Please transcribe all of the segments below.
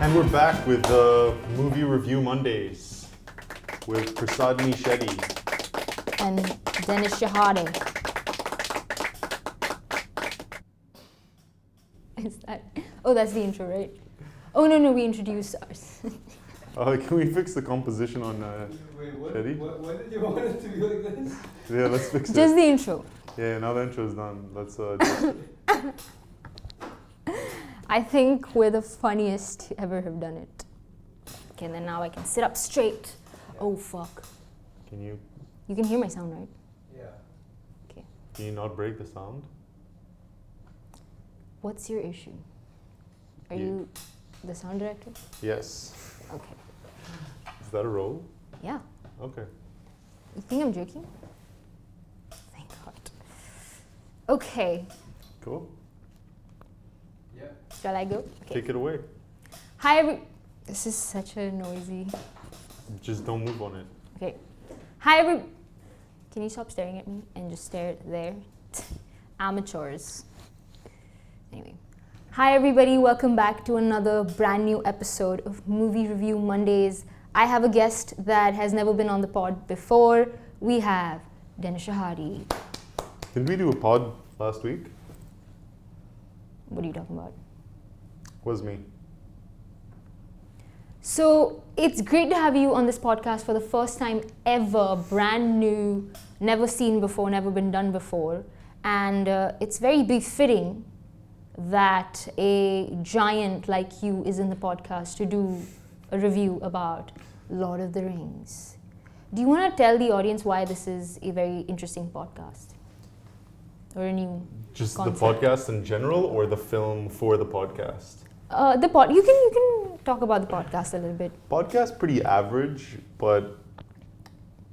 And we're back with the Movie Review Mondays with Prasadini Shetty. And Chehade. Is that? Oh, that's the intro, right? Oh no, we introduced ours. Can we fix the composition on Shetty? Why did you want it to be like this? Yeah, let's fix it. Just the intro. Yeah, now the intro is done. Let's just... I think we're the funniest to ever have done it. Okay, then now I can sit up straight. Oh fuck. Can you You can hear my sound, right? Yeah. Okay. can you not break the sound? What's your issue? Are Yeah. you the sound director? Yes. Okay. Is that a role? Yeah. Okay. You think I'm joking? Thank God. Okay. Cool. Yeah. Shall I go? Okay. Take it away. Hi, this is such a noisy. Just don't move on it. Okay. Hi, Can you stop staring at me and just stare there? Amateurs. Anyway. Hi, everybody. Welcome back to another brand new episode of Movie Review Mondays. I have a guest that has never been on the pod before. We have Chehade. Did we do a pod last week? What are you talking about? Was me. So it's great to have you on this podcast for the first time ever, brand new, never seen before, never been done before. And it's very befitting that a giant like you is in the podcast to do a review about Lord of the Rings. Do you want to tell the audience why this is a very interesting podcast? Or a new Just concept? the podcast in general or the film for the podcast? You can talk about the podcast a little bit. Podcast pretty average, but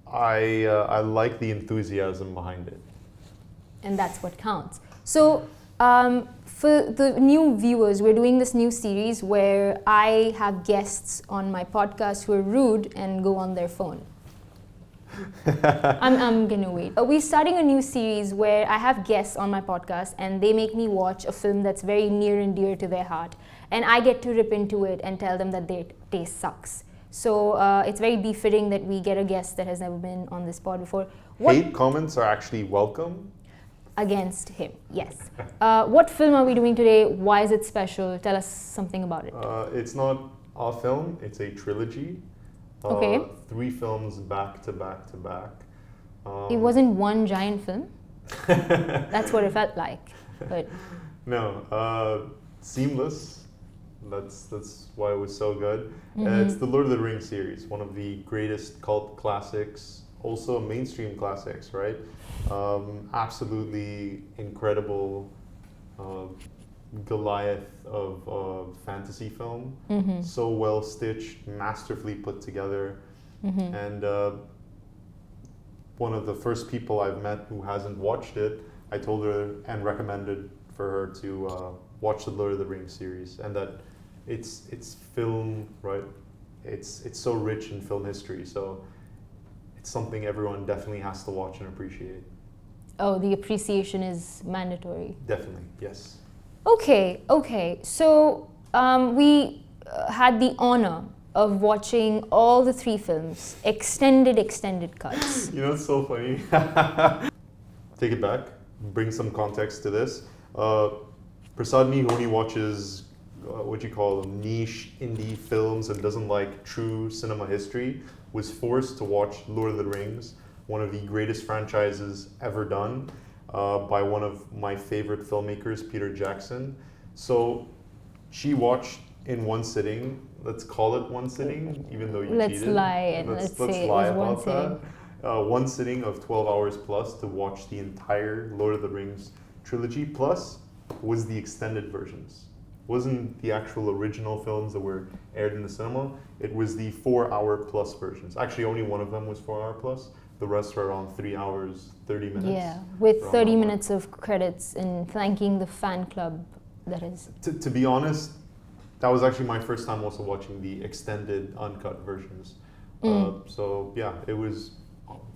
I like the enthusiasm behind it. And that's what counts. So for the new viewers, we're doing this new series where I have guests on my podcast who are rude and go on their phone. I'm gonna wait. We're starting a new series where I have guests on my podcast and they make me watch a film that's very near and dear to their heart. And I get to rip into it and tell them that their taste sucks. So it's very befitting that we get a guest that has never been on this pod before. Hate comments are actually welcome. Against him, yes. What film are we doing today? Why is it special? Tell us something about it. It's not a film, it's a trilogy. Okay. 3 films back to back to back. It wasn't one giant film. That's what it felt like. But No, seamless. That's why it was so good. Mhm. It's the Lord of the Rings series, one of the greatest cult classics, also mainstream classics, right? Absolutely incredible Goliath of fantasy film. Mhm. So well stitched, masterfully put together. Mhm. And one of the first people I've met who hasn't watched it, I told her and recommended for her to watch the Lord of the Rings series, and that it's film, right? It's so rich in film history, so it's something everyone definitely has to watch and appreciate. Oh, the appreciation is mandatory. Definitely, yes. Okay. So we had the honor of watching all the 3 films, extended cuts. You know, it's so funny. Take it back, bring some context to this. Prasadini, who only watches what you call niche indie films and doesn't like true cinema history, was forced to watch Lord of the Rings, one of the greatest franchises ever done, by one of my favorite filmmakers, Peter Jackson. So she watched in one sitting. Let's call it one sitting, even though you Let's cheated. lie and let's say it lie was one about that. One sitting of 12 hours plus to watch the entire Lord of the Rings trilogy, plus was the extended versions. Wasn't the actual original films that were aired in the cinema. It was the 4-hour plus versions. Actually, only one of them was 4-hour plus. The rest were around 3 hours, 30 minutes. Yeah, with around 30 that minutes of credits and thanking the fan club that is. To be honest, that was actually my first time also watching the extended uncut versions. So yeah, it was,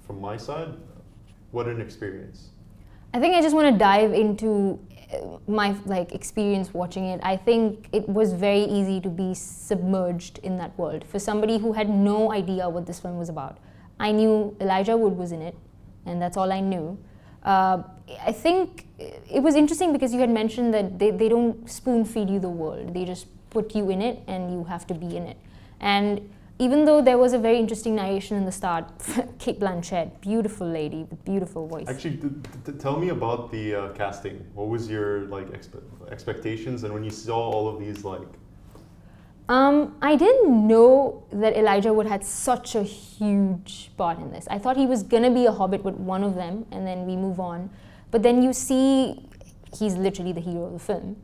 from my side, what an experience. I think I just want to dive into my like experience watching it, I think it was very easy to be submerged in that world. For somebody who had no idea what this film was about, I knew Elijah Wood was in it, and that's all I knew. I think it was interesting because you had mentioned that they don't spoon feed you the world. They just put you in it and you have to be in it. And even though there was a very interesting narration in the start, Kate Blanchett, beautiful lady with beautiful voice. Actually, tell me about the casting. What was your like expectations, and when you saw all of these like? I didn't know that Elijah Wood had such a huge part in this. I thought he was gonna be a hobbit with one of them, and then we move on. But then you see, he's literally the hero of the film.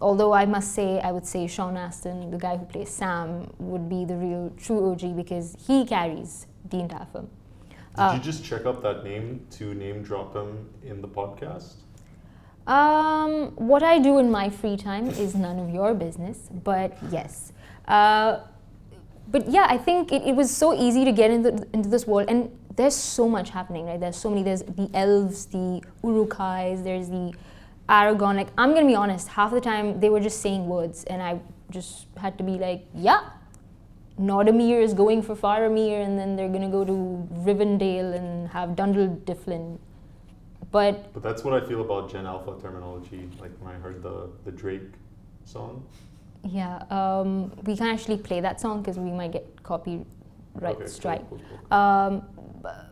Although I must say, I would say Sean Astin, the guy who plays Sam, would be the real true OG because he carries the entire film. Did you just check up that name to name drop him in the podcast? What I do in my free time is none of your business, but yes. But yeah, I think it was so easy to get into this world, and there's so much happening, right? There's the elves, the Urukais, there's the Aragon. Like, I'm gonna be honest, half the time they were just saying words, and I just had to be like, yeah, Nordamir is going for Faramir, and then they're gonna go to Rivendell and have Dundle Difflin. But that's what I feel about Gen Alpha terminology. Like when I heard the Drake song. Yeah, we can't actually play that song because we might get copyright strike. Cool.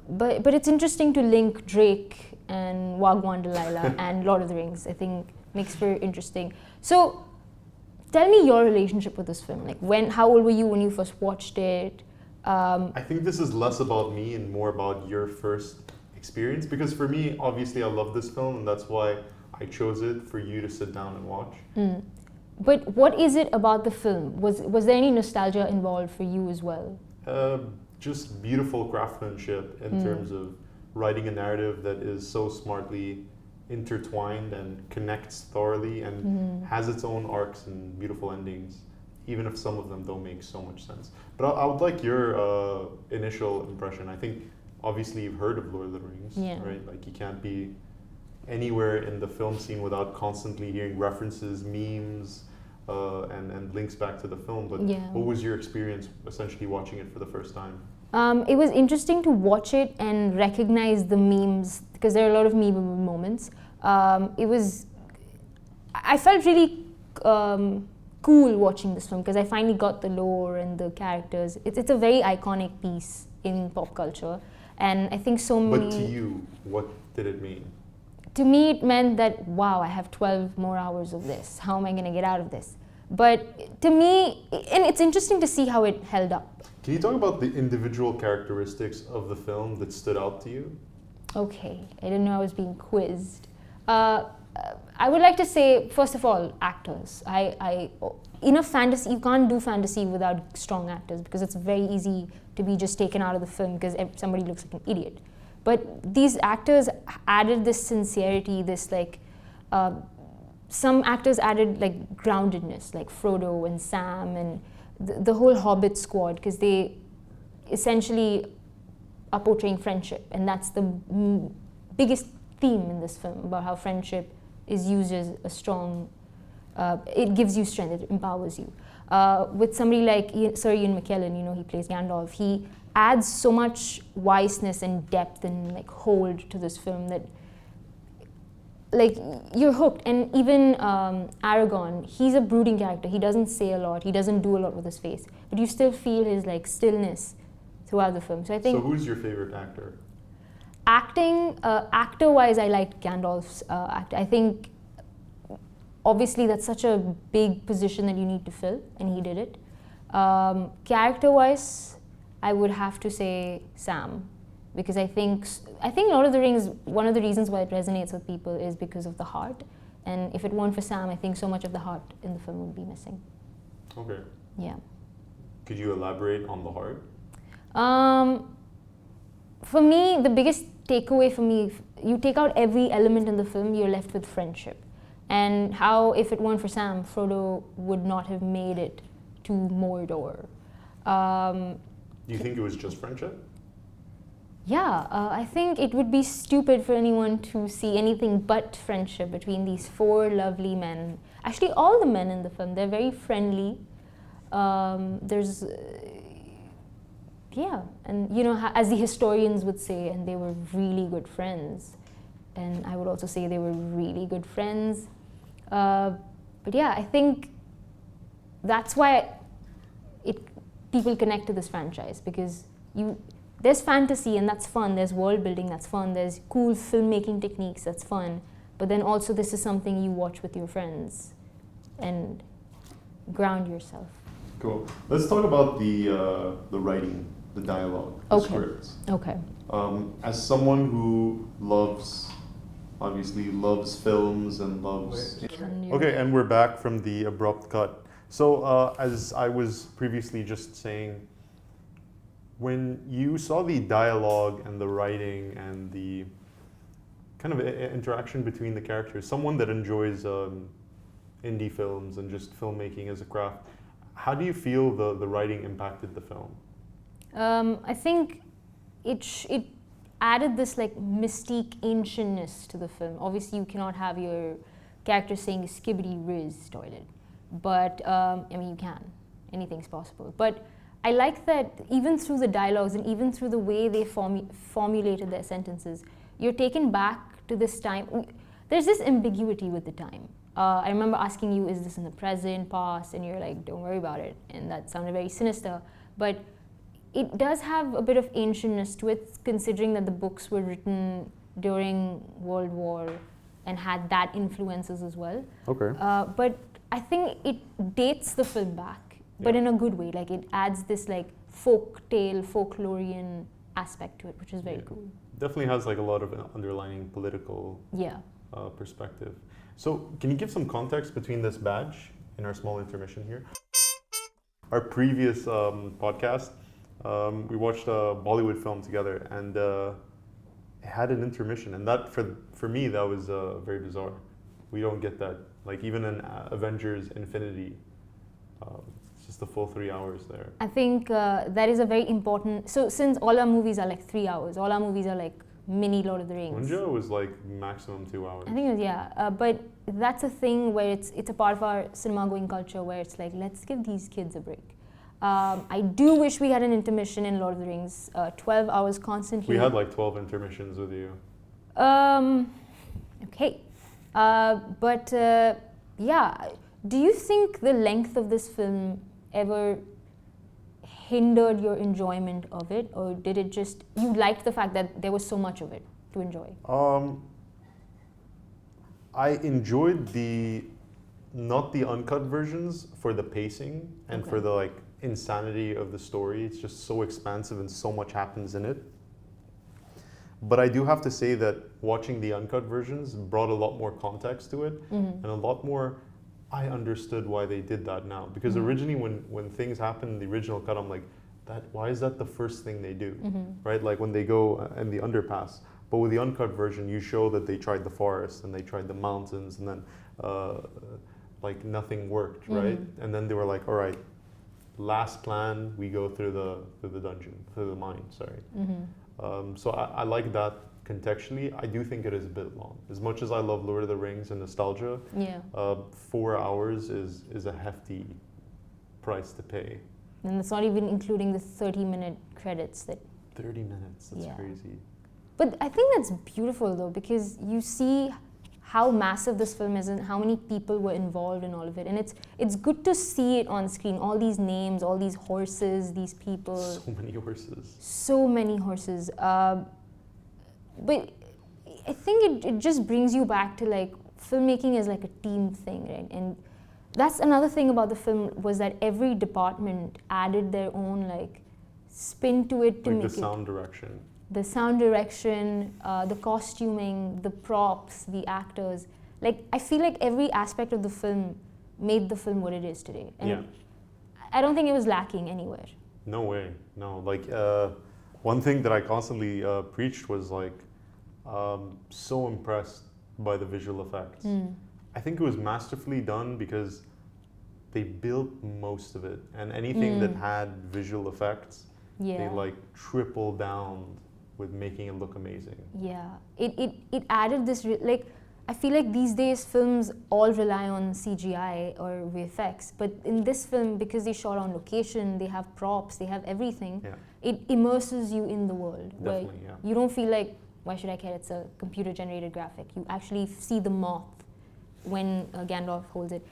But it's interesting to link Drake and Wagwan Delilah and Lord of the Rings. I think makes for interesting. So, tell me your relationship with this film. Like, how old were you when you first watched it? I think this is less about me and more about your first experience, because for me, obviously, I love this film, and that's why I chose it for you to sit down and watch. But what is it about the film? Was there any nostalgia involved for you as well? Just beautiful craftsmanship in terms of writing a narrative that is so smartly intertwined and connects thoroughly and has its own arcs and beautiful endings, even if some of them don't make so much sense. But I would like your initial impression. I think obviously you've heard of Lord of the Rings, right? Like, you can't be anywhere in the film scene without constantly hearing references, memes, and links back to the film. But what was your experience essentially watching it for the first time? It was interesting to watch it and recognize the memes, because there are a lot of meme moments. I felt really cool watching this film because I finally got the lore and the characters. It's a very iconic piece in pop culture, and I think so many. But to you, what did it mean? To me, it meant that, wow, I have 12 more hours of this. How am I going to get out of this? But to me, and it's interesting to see how it held up. Can you talk about the individual characteristics of the film that stood out to you? Okay, I didn't know I was being quizzed. I would like to say, first of all, actors. In a fantasy, you can't do fantasy without strong actors because it's very easy to be just taken out of the film because somebody looks like an idiot. But these actors added this sincerity, this like, some actors added like groundedness, like Frodo and Sam and the whole Hobbit squad, because they essentially are portraying friendship, and that's the biggest theme in this film, about how friendship is used as a strong, it gives you strength, it empowers you. With somebody like Sir Ian McKellen, he plays Gandalf, he adds so much wiseness and depth and like hold to this film that like you're hooked. And even Aragorn, he's a brooding character. He doesn't say a lot, he doesn't do a lot with his face, but you still feel his like stillness throughout the film. So I think. So who's your favorite actor? Actor-wise, I liked Gandalf's actor. I think obviously that's such a big position that you need to fill, and he did it. Character-wise, I would have to say Sam, because I think Lord of the Rings, one of the reasons why it resonates with people is because of the heart, and if it weren't for Sam, I think so much of the heart in the film would be missing. Okay. Yeah. Could you elaborate on the heart? For me, the biggest takeaway for me, you take out every element in the film, you're left with friendship. And how, if it weren't for Sam, Frodo would not have made it to Mordor. Do you think it was just friendship? I think it would be stupid for anyone to see anything but friendship between these four lovely men. Actually, all the men in the film, they're very friendly. There's, and you know, as the historians would say, and they were really good friends. And I would also say they were really good friends. But yeah, I think that's why people connect to this franchise, because there's fantasy and that's fun, there's world building that's fun, there's cool filmmaking techniques that's fun, but then also this is something you watch with your friends and ground yourself. Cool. Let's talk about the writing, the dialogue, the scripts. Okay. As someone who obviously loves films and loves... Okay, and we're back from the abrupt cut. So as I was previously just saying, when you saw the dialogue and the writing and the kind of interaction between the characters, someone that enjoys indie films and just filmmaking as a craft, how do you feel the writing impacted the film? I think it added this like mystique ancientness to the film. Obviously, you cannot have your character saying "skibbity riz toilet," but I mean you can. Anything's possible. But I like that even through the dialogues and even through the way they formulated their sentences, you're taken back to this time. There's this ambiguity with the time. I remember asking you, is this in the present, past? And you're like, don't worry about it. And that sounded very sinister. But it does have a bit of ancientness to it, considering that the books were written during World War and had that influences as well. Okay. But I think it dates the film back, but in a good way. Like it adds this like folklorian aspect to it, which is very cool. Definitely has like a lot of underlining political perspective. So can you give some context between this badge in our small intermission here? Our previous podcast, we watched a Bollywood film together, and it had an intermission, and that for me that was very bizarre. We don't get that. Like even in Avengers Infinity, it's just the full 3 hours there. I think that is a very important. So since all our movies are like 3 hours, all our movies are like mini Lord of the Rings. Munja was like maximum 2 hours. I think it was, but that's a thing where it's a part of our cinema going culture where it's like, let's give these kids a break. I do wish we had an intermission in Lord of the Rings, 12 hours constantly. We had like 12 intermissions with you. Okay. Do you think the length of this film ever hindered your enjoyment of it, or did it just, you liked the fact that there was so much of it to enjoy? I enjoyed not the uncut versions for the pacing and for the like insanity of the story. It's just so expansive and so much happens in it. But I do have to say that watching the uncut versions brought a lot more context to it, and a lot more, I understood why they did that now. Because originally when things happened in the original cut, I'm like, why is that the first thing they do? Right? Like when they go in the underpass. But with the uncut version, you show that they tried the forest and they tried the mountains, and then like nothing worked, right? And then they were like, all right, last plan, we go through the dungeon, through the mine, sorry. So I like that contextually. I do think it is a bit long. As much as I love Lord of the Rings and nostalgia, 4 hours is a hefty price to pay. And it's not even including the 30-minute credits. 30 minutes, that's crazy. But I think that's beautiful though, because you see how massive this film is and how many people were involved in all of it. And it's good to see it on screen, all these names, all these horses, these people. So many horses. So many horses. But I think it just brings you back to like, filmmaking is like a team thing, right? And that's another thing about the film, was that every department added their own like spin to it to like make the sound direction. The sound direction, the costuming, the props, the actors. Like, I feel like every aspect of the film made the film what it is today. And I don't think it was lacking anywhere. No way, no. Like, one thing that I constantly preached was like, so impressed by the visual effects. I think it was masterfully done because they built most of it. And anything that had visual effects, they like triple down with making it look amazing. Yeah, it added this, like, I feel like these days films all rely on CGI or VFX, but in this film, because they shot on location, they have props, they have everything, Yeah, it immerses you in the world. Where definitely, yeah. you don't feel like, why should I care, it's a computer generated graphic. You actually see the moth when Gandalf holds it.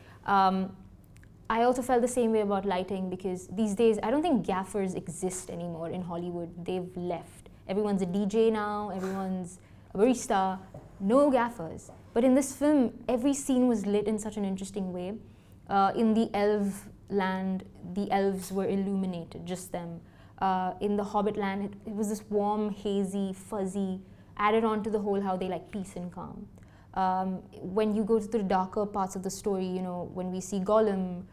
I also felt the same way about lighting, because these days I don't think gaffers exist anymore in Hollywood. They've left. Everyone's a DJ now, everyone's a barista, no gaffers. But in this film, every scene was lit in such an interesting way. In the elf land, the elves were illuminated, just them. In the Hobbit land, it was this warm, hazy, fuzzy, added on to the whole how they like peace and calm. When you go to the darker parts of the story, you know, when we see Gollum,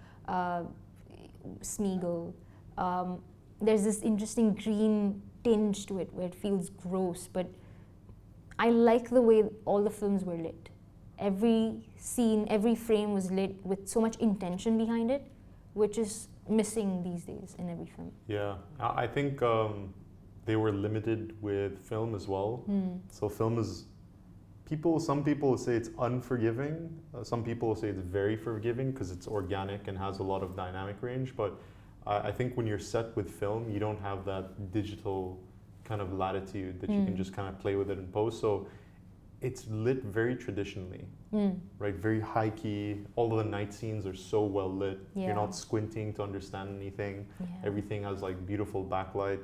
Smeagol, there's this interesting green tinge to it where it feels gross, but I like the way all the films were lit. Every scene, every frame was lit with so much intention behind it, which is missing these days in every film. Yeah, I think they were limited with film as well. So film is, some people say it's unforgiving. Some people say it's very forgiving because it's organic and has a lot of dynamic range. But I think when you're set with film, you don't have that digital kind of latitude that you can just kind of play with it in post. So it's lit very traditionally, right? Very high key. All of the night scenes are so well lit. Yeah. You're not squinting to understand anything. Yeah. Everything has like beautiful backlight.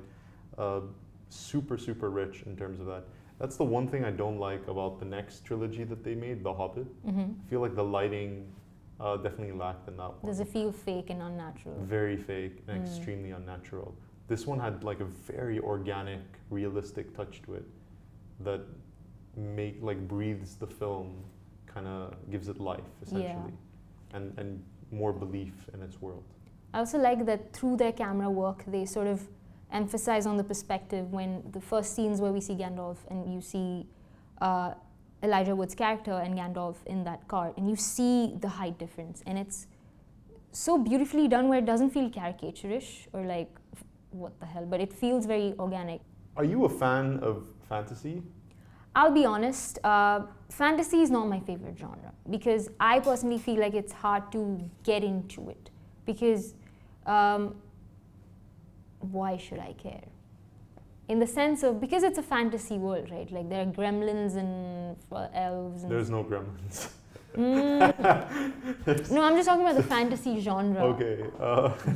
Super, super rich in terms of that. That's the one thing I don't like about the next trilogy that they made, The Hobbit. I feel like the lighting definitely lacked in that one. Does it feel fake and unnatural? Very fake and extremely unnatural. This one had like a very organic, realistic touch to it that breathes the film, kind of gives it life essentially, and more belief in its world. I also like that through their camera work, they sort of emphasize on the perspective when the first scenes where we see Gandalf and you see Elijah Wood's character and Gandalf in that car, and you see the height difference, and it's so beautifully done where it doesn't feel caricaturish or like what the hell, but it feels very organic. Are you a fan of fantasy? I'll be honest, fantasy is not my favorite genre because I personally feel like it's hard to get into it because why should I care? In the sense of, because it's a fantasy world, right? Like there are gremlins and elves. And There's no gremlins. No, I'm just talking about the fantasy genre. Okay.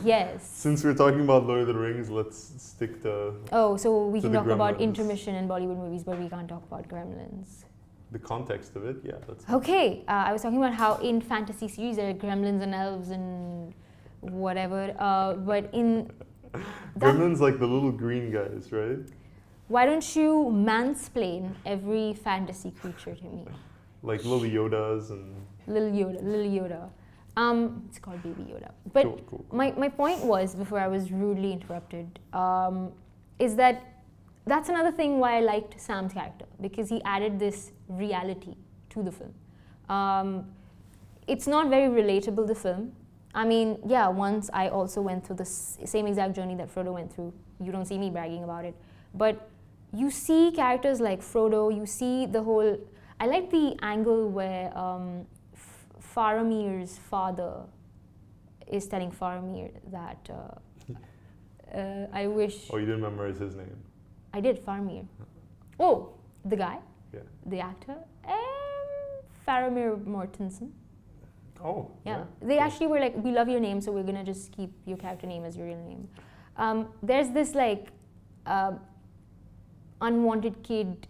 Yes. Since we're talking about Lord of the Rings, let's stick to Oh, so we to can the talk about gremlins. intermission in Bollywood movies, but we can't talk about gremlins. the context of it. Yeah, that's Okay, I was talking about how in fantasy series there are gremlins and elves and whatever, but in gremlins, like the little green guys, right? why don't you mansplain every fantasy creature to me? Like little Yodas and Little Yoda. It's called Baby Yoda. But cool. my point was, before I was rudely interrupted, is that that's another thing why I liked Sam's character, because he added this reality to the film. It's not very relatable, the film. I mean, yeah, once I also went through the same exact journey that Frodo went through. You don't see me bragging about it. But you see characters like Frodo, you see the whole... I like the angle where Faramir's father is telling Faramir that I wish... Oh, you didn't memorize his name? I did, Faramir. Oh, the guy? Yeah. The actor? Faramir Mortensen. Oh, Yeah. They actually were like, we love your name, so we're going to just keep your character name as your real name. There's this like unwanted kid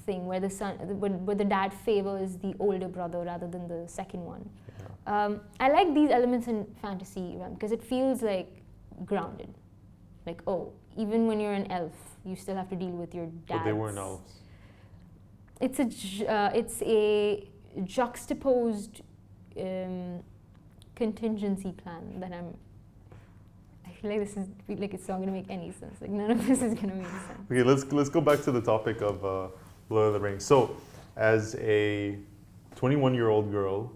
thing where the son, where the dad favors the older brother rather than the second one. Yeah. I like these elements in fantasy realm because it feels like grounded. Like, oh, even when you're an elf, you still have to deal with your dad's... But they weren't elves. It's a juxtaposed contingency plan that I feel like this is like it's not going to make any sense. Like none of this is going to make sense. Okay, let's go back to the topic of Lord of the Rings. So, as a 21-year-old girl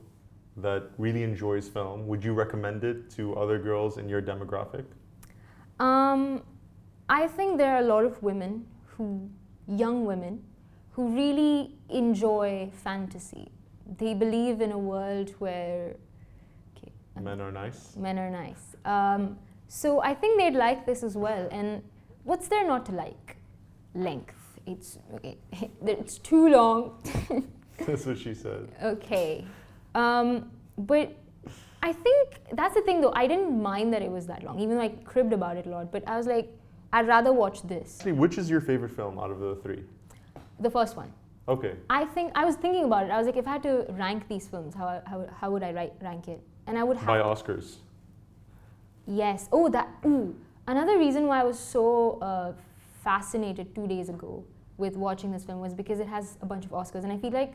that really enjoys film, would you recommend it to other girls in your demographic? I think there are a lot of women who young women who really enjoy fantasy. They believe in a world where Men are nice. men are nice. So I think they'd like this as well. And what's there not to like? Length. It's okay. It's too long. That's what she said. Okay. But I think that's the thing though. I didn't mind that it was that long, even though I cribbed about it a lot. But I was like, I'd rather watch this. Actually, which is your favorite film out of the three? The first one. Okay. I was thinking about it. I was like, if I had to rank these films, how would I rank it? And I would have By Oscars. Yes. Oh, that. Ooh. Another reason why I was so fascinated 2 days ago with watching this film was because it has a bunch of Oscars, and I feel like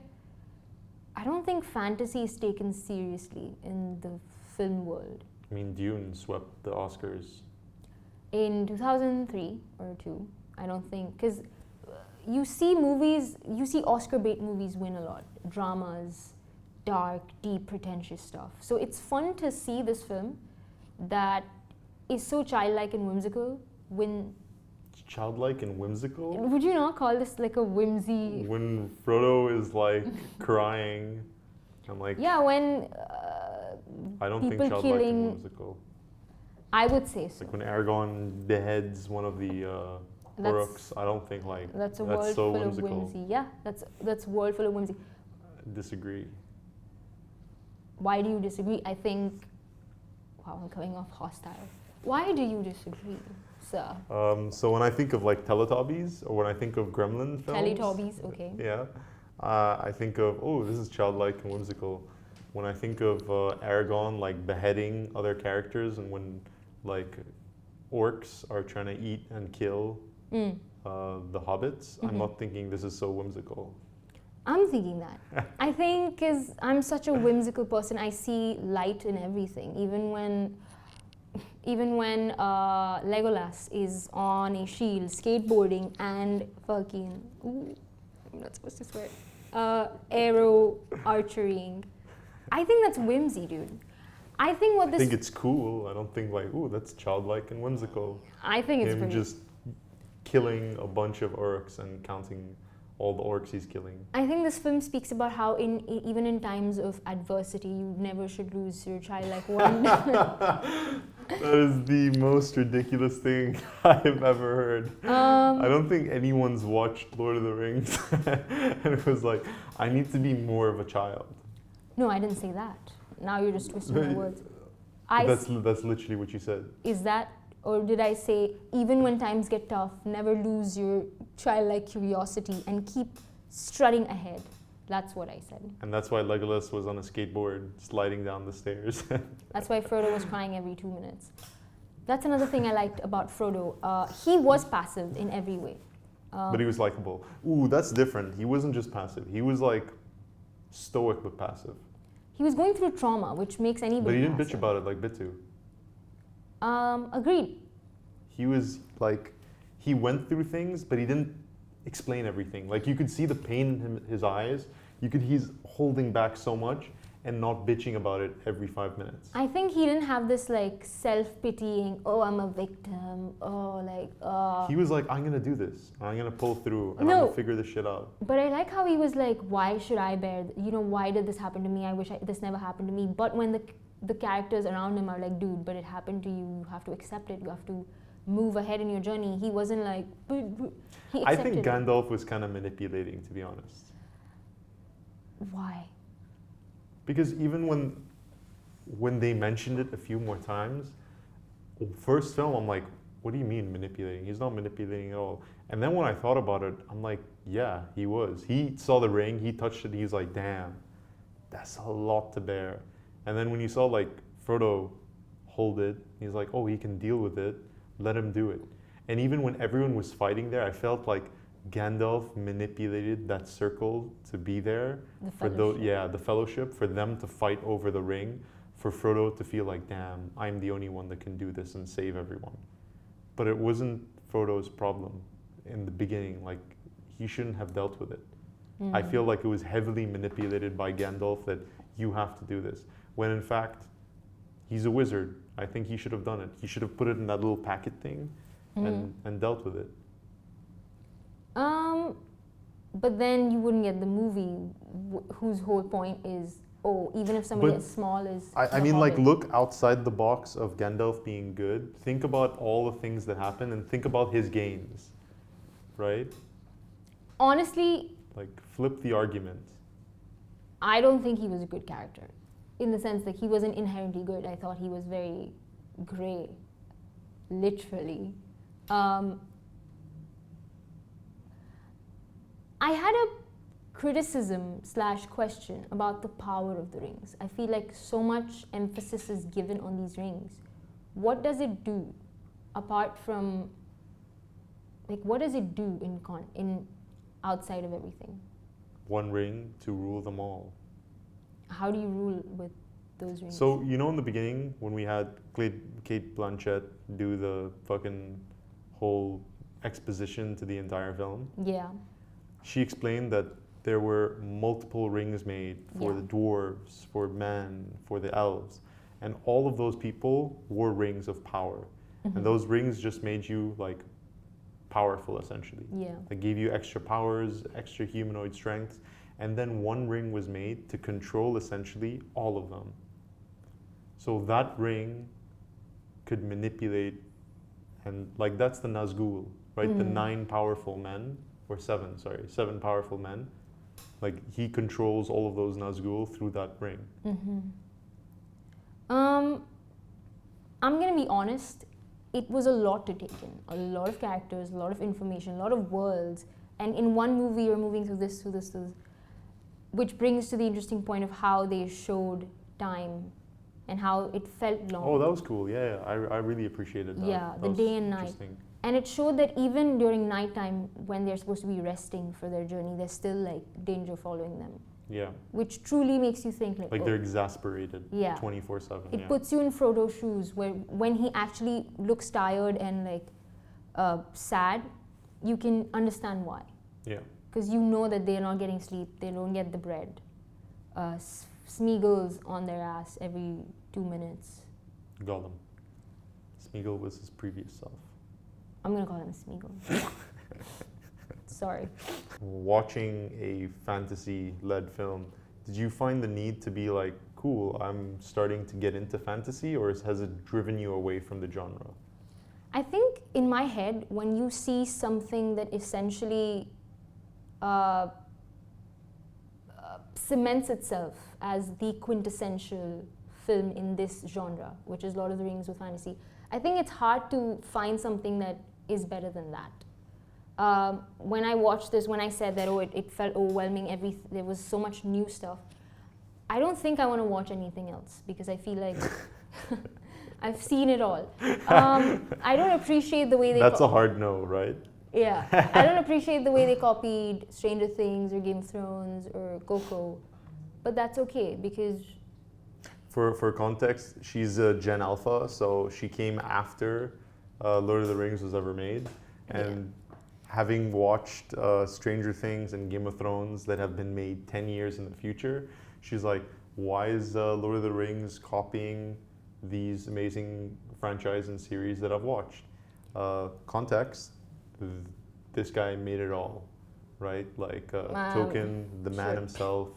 I don't think fantasy is taken seriously in the film world. I mean, Dune swept the Oscars. In 2003 or 2, I don't think, because you see movies, you see Oscar bait movies win a lot. Dramas, dark, deep, pretentious stuff. So it's fun to see this film that is so childlike and whimsical win. Childlike and whimsical? Would you not call this like a whimsy? When Frodo is like crying, I'm like, Yeah, when I don't think people childlike killing. and whimsical. I would say so. Like when Aragorn beheads one of the orcs, I don't think like That's a that's world so full whimsical. of whimsy. Yeah, that's a world full of whimsy. Disagree. Why do you disagree? I think. Wow, I'm coming off hostile. Why do you disagree, sir? So when I think of like Teletubbies or when I think of Gremlin films, Teletubbies, okay. yeah, I think of this is childlike and whimsical. When I think of Aragorn like beheading other characters, and when like orcs are trying to eat and kill the hobbits, I'm not thinking this is so whimsical. I'm thinking that. I think because I'm such a whimsical person, I see light in everything. Even when Legolas is on a shield skateboarding and fucking, I'm not supposed to swear, arrow archerying. I think that's whimsy, dude. I think what I this. think it's cool. I don't think like, that's childlike and whimsical. I think it's Him pretty. just killing a bunch of orcs and counting all the orcs he's killing. I think this film speaks about how even in times of adversity, you never should lose your childlike wonder. That is the most ridiculous thing I've ever heard. I don't think anyone's watched Lord of the Rings and it was like, I need to be more of a child. No, I didn't say that. Now you're just twisting my words. That's literally what you said. Is that, or did I say, even when times get tough, never lose your childlike curiosity and keep strutting ahead? That's what I said. And that's why Legolas was on a skateboard sliding down the stairs. That's why Frodo was crying every 2 minutes. That's another thing I liked about Frodo. He was passive in every way. But he was likable. Ooh, that's different. He wasn't just passive. He was like stoic but passive. He was going through trauma, which makes anybody But he didn't bitch passive. about it like Bitu. Agreed. He was like, he went through things, but he didn't explain everything. Like you could see the pain in his eyes. He's holding back so much and not bitching about it every 5 minutes. I think he didn't have this like self-pitying, oh, I'm a victim, oh, like, He was like, I'm gonna do this. I'm gonna pull through and I'm No. gonna figure this shit out. But I like how he was like, why should I bear, why did this happen to me? I wish this never happened to me. But when the characters around him are like, dude, but it happened to you, you have to accept it, you have to move ahead in your journey. He wasn't like, he accepted I think it. Gandalf was kind of manipulating, to be honest. Why? Because even when they mentioned it a few more times, first film, I'm like, what do you mean manipulating? He's not manipulating at all. And then when I thought about it, I'm like, yeah, he was. He saw the ring, he touched it, he's like, damn, that's a lot to bear. And then when you saw like Frodo hold it, he's like, oh, he can deal with it, let him do it. And even when everyone was fighting there, I felt like Gandalf manipulated that circle to be there. The For the fellowship, for them to fight over the ring, for Frodo to feel like, damn, I'm the only one that can do this and save everyone. But it wasn't Frodo's problem in the beginning. Like, he shouldn't have dealt with it. I feel like it was heavily manipulated by Gandalf that you have to do this. When in fact, he's a wizard. I think he should have done it. He should have put it in that little packet thing and dealt with it. But then you wouldn't get the movie whose whole point is, oh, even if somebody But as small as I the mean, like, Hobbit. look outside the box of Gandalf being good. Think about all the things that happen and think about his gains, right? Honestly, Like, flip the argument. I don't think he was a good character, in the sense that he wasn't inherently good. I thought he was very grey, literally. I had a criticism / question about the power of the rings. I feel like so much emphasis is given on these rings. What does it do, apart from, like, what does it do in outside of everything? One ring to rule them all. How do you rule with those rings? So, you know, in the beginning, when we had Kate Blanchett do the fucking whole exposition to the entire film, Yeah. she explained that there were multiple rings made for Yeah. the dwarves, for men, for the elves. And all of those people wore rings of power. Mhm. And those rings just made you, like, powerful, essentially. Yeah. They gave you extra powers, extra humanoid strength. And then one ring was made to control, essentially, all of them. So that ring could manipulate, and, like, that's the Nazgul, right? The Mhm. 9 powerful men, or 7, sorry, 7 powerful men. Like, he controls all of those Nazgul through that ring. Mm-hmm. I'm gonna be honest. It was a lot to take in. A lot of characters, a lot of information, a lot of worlds. And in one movie, you're moving through this, which brings to the interesting point of how they showed time and how it felt long. Oh, that was cool. Yeah, I really appreciated that. Yeah, That the was day and night. interesting. And it showed that even during nighttime, when they're supposed to be resting for their journey, there's still, like, danger following them, Yeah, which truly makes you think, like, like oh, they're exasperated yeah. 24/7. It Yeah. puts you in Frodo's shoes, where when he actually looks tired and, like, sad, you can understand why. Yeah. Because you know that they're not getting sleep, they don't get the bread. Smeagol's on their ass every 2 minutes. Gollum. Smeagol was his previous self. I'm gonna call him Smeagol. Sorry. Watching a fantasy-led film, did you find the need to be like, cool, I'm starting to get into fantasy, or has it driven you away from the genre? I think in my head, when you see something that essentially cements itself as the quintessential film in this genre, which is Lord of the Rings with fantasy, I think it's hard to find something that is better than that. When I watched this, when I said that, it felt overwhelming, there was so much new stuff, I don't think I want to watch anything else, because I feel like I've seen it all. I don't appreciate the way they... That's a hard no, right? Yeah. I don't appreciate the way they copied Stranger Things or Game of Thrones or Coco, but that's okay, because... For context, she's a Gen Alpha, so she came after Lord of the Rings was ever made. And having watched Stranger Things and Game of Thrones that have been made 10 years in the future, she's like, why is Lord of the Rings copying these amazing franchise and series that I've watched? Context, this guy made it all, right? Like Tolkien, the man himself.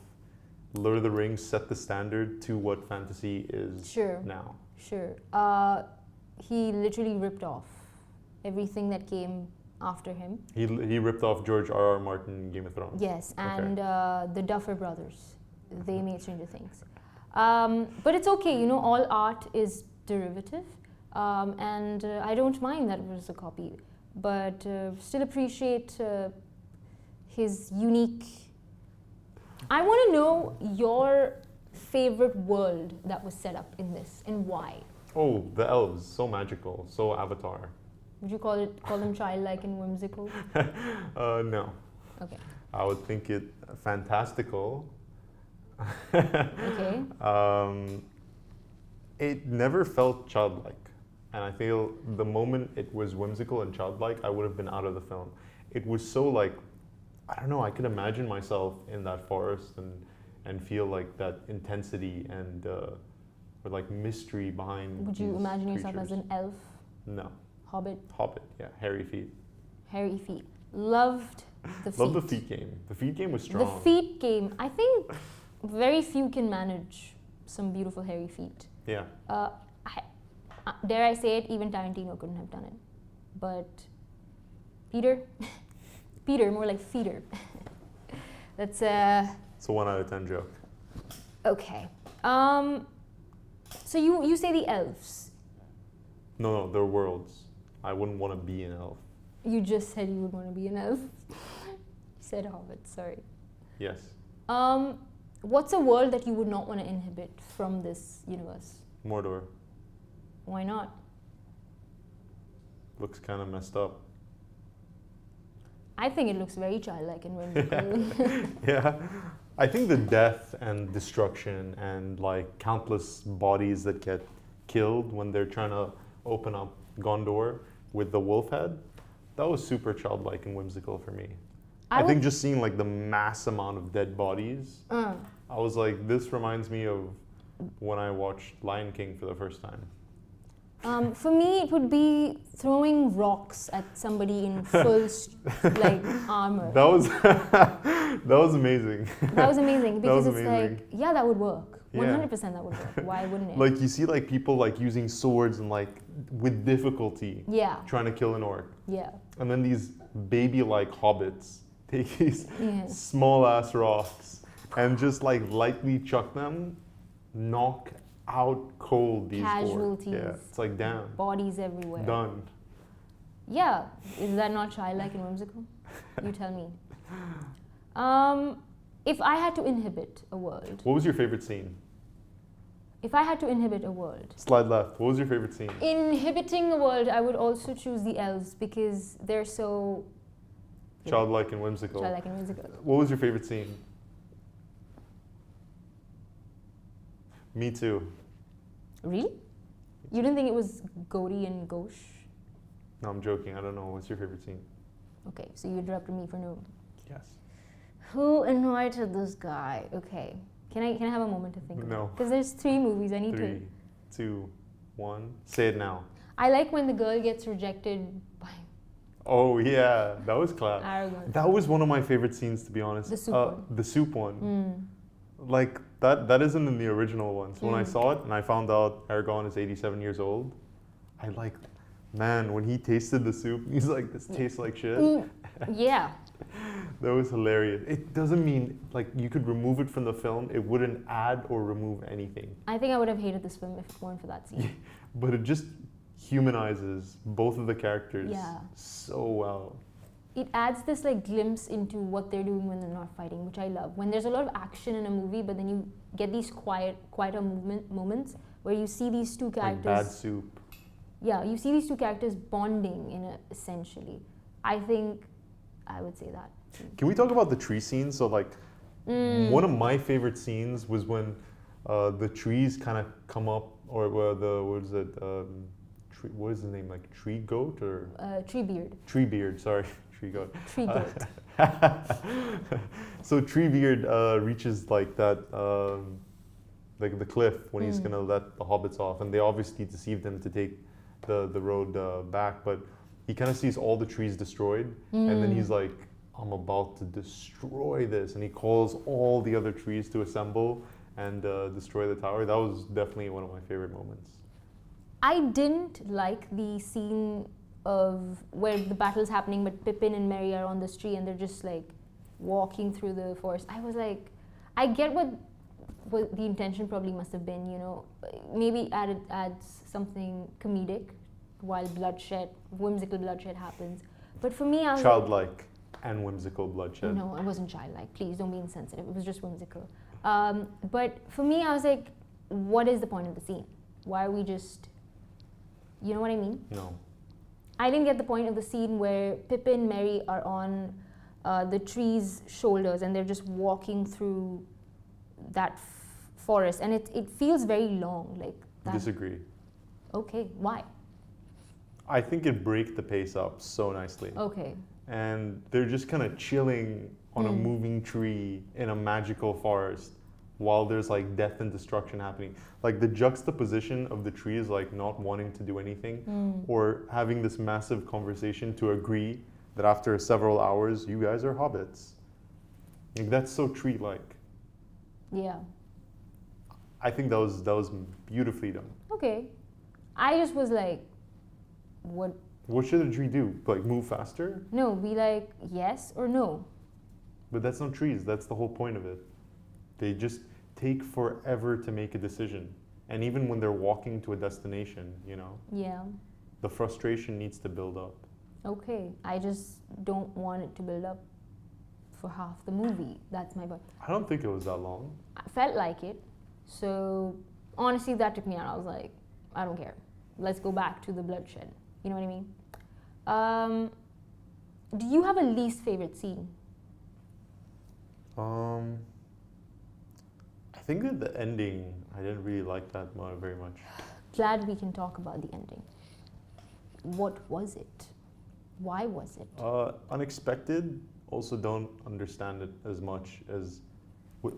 Lord of the Rings set the standard to what fantasy is now. Sure. He literally ripped off everything that came after him. He ripped off George R.R. Martin, Game of Thrones. Yes, and the Duffer Brothers. They made Stranger Things. But it's okay, you know, all art is derivative. And I don't mind that it was a copy. But still appreciate his unique... I want to know your favorite world that was set up in this, and why. Oh, the elves, so magical, so Avatar. Would you call them childlike and whimsical? No. Okay. I would think it fantastical. Okay. It never felt childlike, and I feel the moment it was whimsical and childlike, I would have been out of the film. It was so, like, I don't know, I could imagine myself in that forest and feel like that intensity and or like mystery behind. Would you imagine yourself as an elf? No. Hobbit? Hobbit, yeah, hairy feet. Hairy feet. Loved The feet. Love the feet game. The feet game was strong. The feet game. I think very few can manage some beautiful hairy feet. Yeah. Dare I say it, even Tarantino couldn't have done it. But Peter, more like feeder. That's It's a 1 out of 10 joke. okay. So you say the elves. No, they're worlds. I wouldn't want to be an elf. You just said you would want to be an elf. You said hobbit. Sorry. Yes. What's a world that you would not want to inhabit from this universe? Mordor. Why not? Looks kind of messed up. I think it looks very childlike and whimsical. Yeah. I think the death and destruction and like countless bodies that get killed when they're trying to open up Gondor with the wolf head, that was super childlike and whimsical for me. I think just seeing like the mass amount of dead bodies, I was like, this reminds me of when I watched Lion King for the first time. For me, it would be throwing rocks at somebody in full like armor. That was that was amazing. That was amazing because was it's amazing. like, yeah, that would work. Yeah. 100% that would work. Why wouldn't it? Like you see like people like using swords and like with difficulty Yeah, trying to kill an orc. yeah. And then these baby-like hobbits take these Yeah. small-ass rocks and just like lightly chuck them, knock out cold these Casualties. orcs. Yeah, it's like damn, Bodies everywhere. done. Yeah, is that not childlike and whimsical? You tell me. If I had to inhabit a world, What was your favorite scene? if I had to inhabit a world, Slide left. What was your favorite scene? inhabiting a world, I would also choose the elves because they're so Childlike and whimsical. childlike and whimsical. What was your favorite scene? Me too. Really? You didn't think it was Gauri and Ghosh? No, I'm joking. I don't know. What's your favorite scene? Okay, so you interrupted me for no. Yes. Who invited this guy? Okay, can I have a moment to think? No. Because there's 3 movies I need 3, 2, 1. Say it now. I like when the girl gets rejected by Oh yeah, that was class. Aragorn. That was one of my favorite scenes, to be honest. The soup one. The soup one. Mm. Like that isn't in the original one. So when I Mm. saw it and I found out Aragorn is 87 years old, I like, man, when he tasted the soup, he's like, this tastes like shit. Mm. Yeah. That was hilarious. It doesn't mean like you could remove it from the film. It wouldn't add or remove anything. I think I would have hated this film if it weren't for that scene. But it just humanizes both of the characters Yeah. so well. It adds this like glimpse into what they're doing when they're not fighting, which I love. When there's a lot of action in a movie, but then you get these quieter moments where you see these two characters. Like bad soup. Yeah, you see these two characters bonding essentially. I think I would say that. Can we talk about the tree scenes? So like, one of my favorite scenes was when the trees kind of come up, or what is it? What is his name? Like tree goat or Treebeard. Treebeard? Sorry, tree goat. Tree goat. So Treebeard reaches like that, like the cliff when he's gonna let the hobbits off, and they obviously deceive them to take the road back, but he kind of sees all the trees destroyed, and then he's like, I'm about to destroy this, and he calls all the other trees to assemble and destroy the tower. That was definitely one of my favorite moments. I didn't like the scene of where the battle's happening, but Pippin and Merry are on this tree and they're just like walking through the forest. I was like, I get what the intention probably must have been, you know, maybe adds something comedic while whimsical bloodshed happens. But for me, I was Childlike and whimsical bloodshed. No, I wasn't childlike. Please don't be insensitive. It was just whimsical. But for me, I was like, what is the point of the scene? Why are we just, you know what I mean? No. I didn't get the point of the scene where Pippin and Merry are on the tree's shoulders and they're just walking through that forest, and it feels very long. Like that. Disagree. Okay, why? I think it breaks the pace up so nicely. Okay. And they're just kind of chilling on a moving tree in a magical forest while there's like death and destruction happening. Like the juxtaposition of the trees like not wanting to do anything or having this massive conversation to agree that after several hours, you guys are hobbits. Like, that's so tree-like. Yeah. I think that was beautifully done. Okay. I just was like, what? What should a tree do? Like move faster? No, be like yes or no. But that's not trees. That's the whole point of it. They just take forever to make a decision. And even when they're walking to a destination, you know, Yeah. the frustration needs to build up. Okay. I just don't want it to build up for half the movie. That's my point. I don't think it was that long. I felt like it. So honestly, that took me out. I was like, I don't care. Let's go back to the bloodshed. You know what I mean? Do you have a least favorite scene? I think that the ending, I didn't really like that very much. Glad we can talk about the ending. What was it? Why was it? Unexpected. Also, don't understand it as much as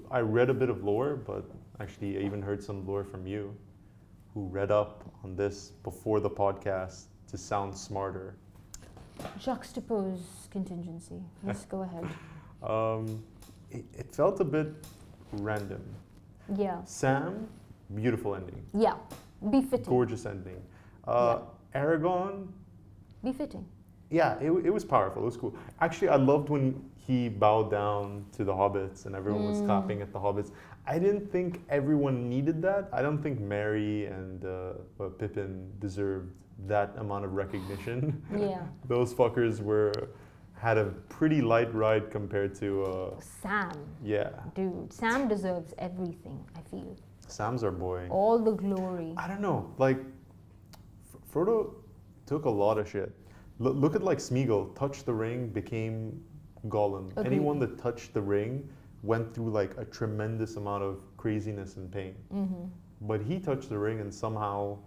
I read a bit of lore, but actually, I even heard some lore from you, who read up on this before the podcast to sound smarter. Juxtapose contingency. Yes, go ahead. It felt a bit random. Yeah. Sam, beautiful ending. Yeah. Befitting. Gorgeous ending. Aragon, Befitting. yeah, it was powerful. It was cool. Actually, I loved when he bowed down to the hobbits and everyone was clapping at the hobbits. I didn't think everyone needed that. I don't think Merry and Pippin deserved that amount of recognition. Yeah. Those fuckers had a pretty light ride compared to Sam. yeah. Dude, Sam deserves everything, I feel. Sam's our boy. All the glory. I don't know. Like Frodo took a lot of shit. Look at like Smeagol, touched the ring, became Gollum. Agreed. Anyone that touched the ring went through like a tremendous amount of craziness and pain. Mm-hmm. But he touched the ring and somehow,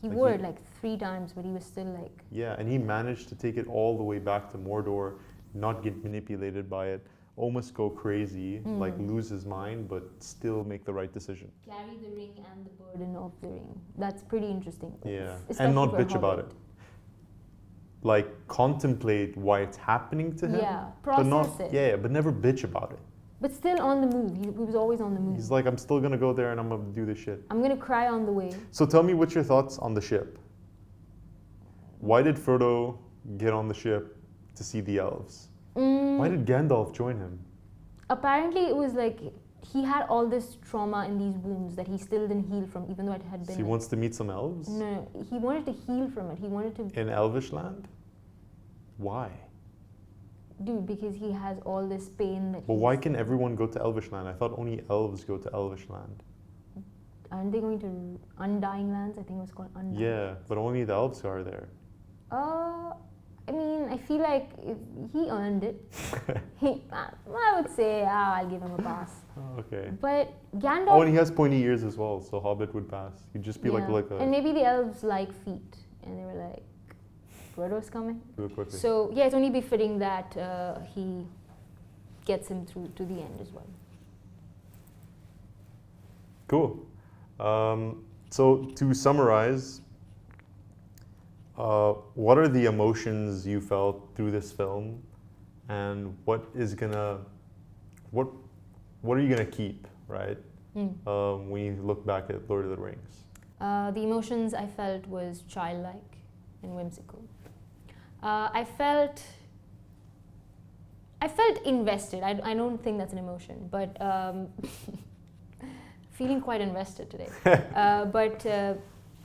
He Like wore he- it like 3 times, but he was still like, yeah, and he managed to take it all the way back to Mordor, not get manipulated by it, almost go crazy, like lose his mind, but still make the right decision. carry the ring and the burden of the ring. That's pretty interesting. Yeah, Especially and not for a bitch about it. hobbit. Like contemplate why it's happening to him. Yeah, but process not, it. Yeah, but never bitch about it. But still on the move. He was always on the move. He's like, I'm still gonna go there and I'm gonna do this shit. I'm gonna cry on the way. So tell me, what's your thoughts on the ship? Why did Frodo get on the ship to see the elves? Why did Gandalf join him? Apparently, it was like he had all this trauma and these wounds that he still didn't heal from, even though it had been. He wants to meet some elves No, he wanted to heal from it. He wanted to, in Elvish land. Why? dude, because he has all this pain that. But why can everyone go to Elvish land? I thought only elves go to Elvish land. Aren't they going to Undying Lands? I think it was called Undying. Yeah, but only the elves are there. I mean, I feel like if he earned it. I would say, I'll give him a pass. Oh, okay. But Gandalf. Oh, and he has pointy ears as well, so Hobbit would pass. He'd just be yeah. like And a maybe the elves like feet, and they were like, Frodo's coming. do it quickly. So yeah, it's only befitting that he gets him through to the end as well. Cool. So to summarize, what are the emotions you felt through this film, and what are you gonna keep, right? When you look back at Lord of the Rings. The emotions I felt was childlike and whimsical. I felt invested. I don't think that's an emotion, but feeling quite invested today. But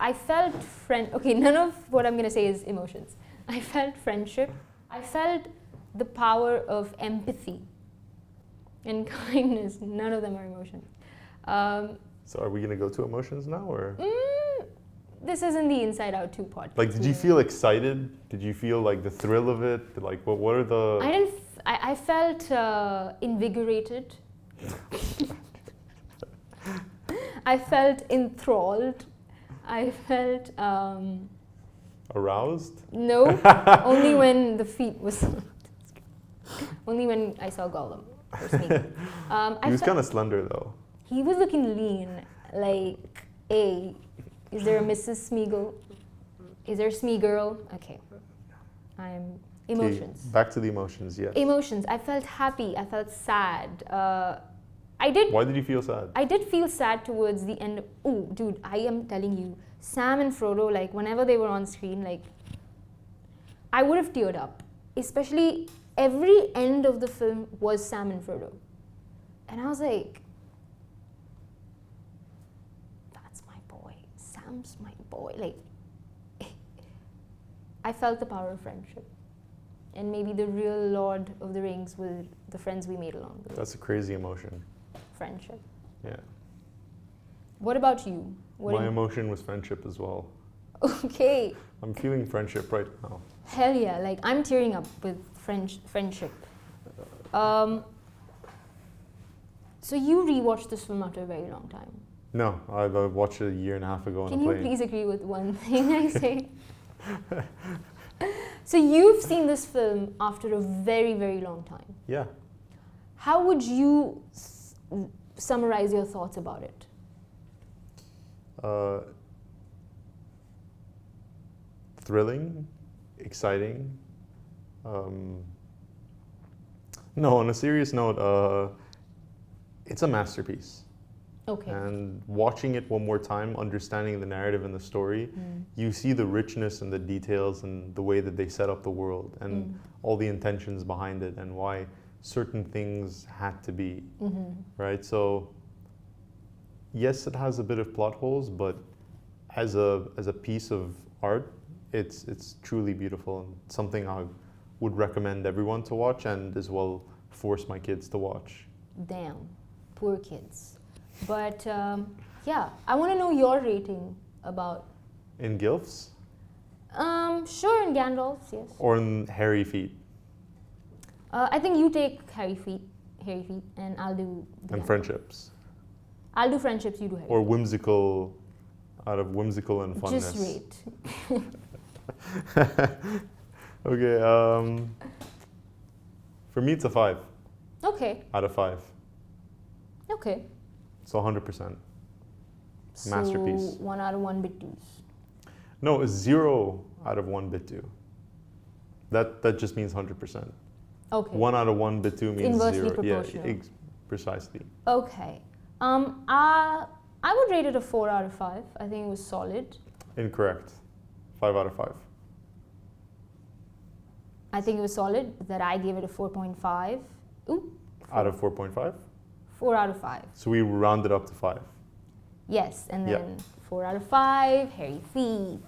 I felt okay, none of what I'm gonna say is emotions. I felt friendship. I felt the power of empathy and kindness. None of them are emotions. So are we gonna go to emotions now, or This isn't the Inside Out 2 podcast. like, did you feel excited? Did you feel like the thrill of it? Like, what are the? I didn't. I felt invigorated. I felt enthralled. I felt Aroused? no. Only when the feet was. Only when I saw Gollum. Or Smeagol. He was kind of slender though. He was looking lean. Like, hey, is there a Mrs. Smeagol? Is there a Smeagirl? Okay. I'm Emotions. Back to the emotions, yes. Emotions. I felt happy. I felt sad. I did. Why did you feel sad? I did feel sad towards the end. Oh, dude, I am telling you, Sam and Frodo, like whenever they were on screen, like I would have teared up. Especially every end of the film was Sam and Frodo, and I was like, "That's my boy. Sam's my boy." Like, I felt the power of friendship. And maybe the real Lord of the Rings were the friends we made along the way. That's a crazy emotion. Friendship. Yeah. What about you? My emotion was friendship as well. Okay. I'm feeling friendship right now. Hell yeah. Like, I'm tearing up with friendship. So you rewatched this film after a very long time. No, I've watched it a year and a half ago on Can a you plane. please agree with one thing I say? So you've seen this film after a very, very long time. Yeah. How would you summarize your thoughts about it? Thrilling, exciting. No, on a serious note, it's a masterpiece. Okay. And watching it one more time, understanding the narrative and the story, you see the richness and the details and the way that they set up the world and all the intentions behind it and why certain things had to be, right? So, yes, it has a bit of plot holes, but as a piece of art, it's truly beautiful and something I would recommend everyone to watch and as well force my kids to watch. Damn, poor kids. But yeah, I want to know your rating about. In GILFs? Sure, in Gandalf's, yes. Or in hairy feet? I think you take hairy feet, and I'll do. And friendships? I'll do friendships. You do hairy. Or whimsical, out of whimsical and funness? Just rate. Okay, for me it's a 5 Okay. out of 5. Okay. So 100%. So Masterpiece. 1 out of 1 bit 2s. No, it's 0 out of 1 bit 2. That just means 100%. Okay. 1 out of 1 bit 2 means Inversely 0. proportional. Yeah, precisely. Okay. I would rate it a 4 out of 5. I think it was solid. Incorrect. 5 out of 5. I think it was solid. That I gave it a 4.5. Ooh. Out of 4.5? 4 out of 5. So we rounded up to 5. Yes, and then 4 out of 5, hairy feet.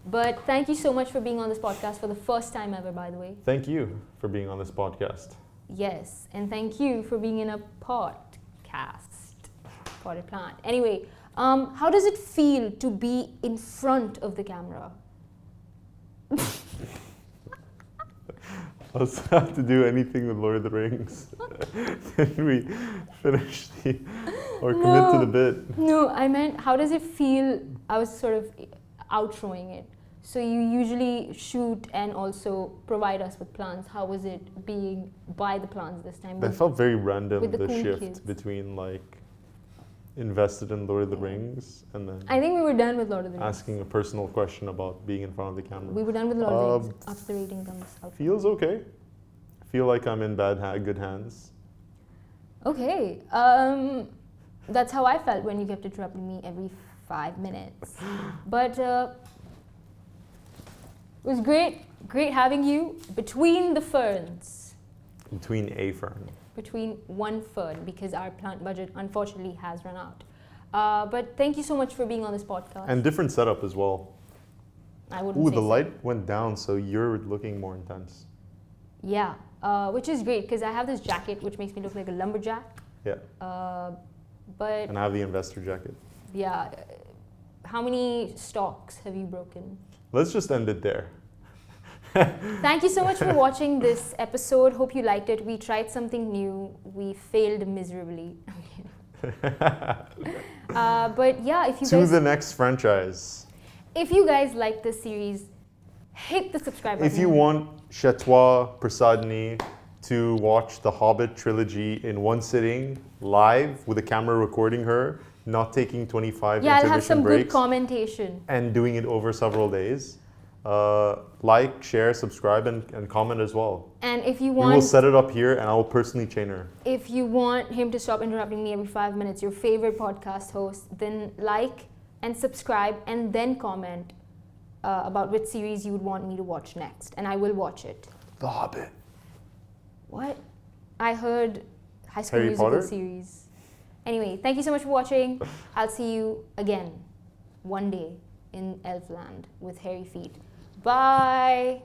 But thank you so much for being on this podcast for the first time ever, by the way. Thank you for being on this podcast. Yes, and thank you for being in a podcast. Potted plant. Anyway, how does it feel to be in front of the camera? I also have to do anything with Lord of the Rings. Then we finish or commit to the bit. No, I meant how does it feel? I was sort of outroing it. So you usually shoot and also provide us with plants. How was it being by the plants this time? That felt very random, with the the cool shift kids. between like invested in Lord of the Rings and then I think we were done with Lord of the Rings. asking a personal question about being in front of the camera. We were done with Lord of the Rings after the rating comes out. Feels okay. I feel like I'm in good hands. Okay. That's how I felt when you kept interrupting me every 5 minutes. But it was great having you between the ferns. Between a fern. Between one fern, because our plant budget unfortunately has run out. But thank you so much for being on this podcast. And different setup as well. I wouldn't Ooh, say the so. light went down, so you're looking more intense. Yeah, which is great because I have this jacket which makes me look like a lumberjack. Yeah. But And I have the investor jacket. yeah, how many stocks have you broken? Let's just end it there. Thank you so much for watching this episode. Hope you liked it. We tried something new. We failed miserably. But yeah, if you To guys, the next franchise. if you guys like this series, hit the subscribe button. If you want Chetois Prasadini to watch the Hobbit trilogy in one sitting, live, with a camera recording her, not taking 25 yeah, I'll intermission have some breaks, good commentation. and doing it over several days, Like, share, subscribe, and comment as well. And if you We will want, set it up here, and I will personally chain her. if you want him to stop interrupting me every 5 minutes, your favorite podcast host, then like and subscribe and then comment about which series you would want me to watch next, and I will watch it. The Hobbit. What? I heard High School Harry Musical Potter? series. Anyway, thank you so much for watching. I'll see you again one day in Elfland with hairy feet. Bye.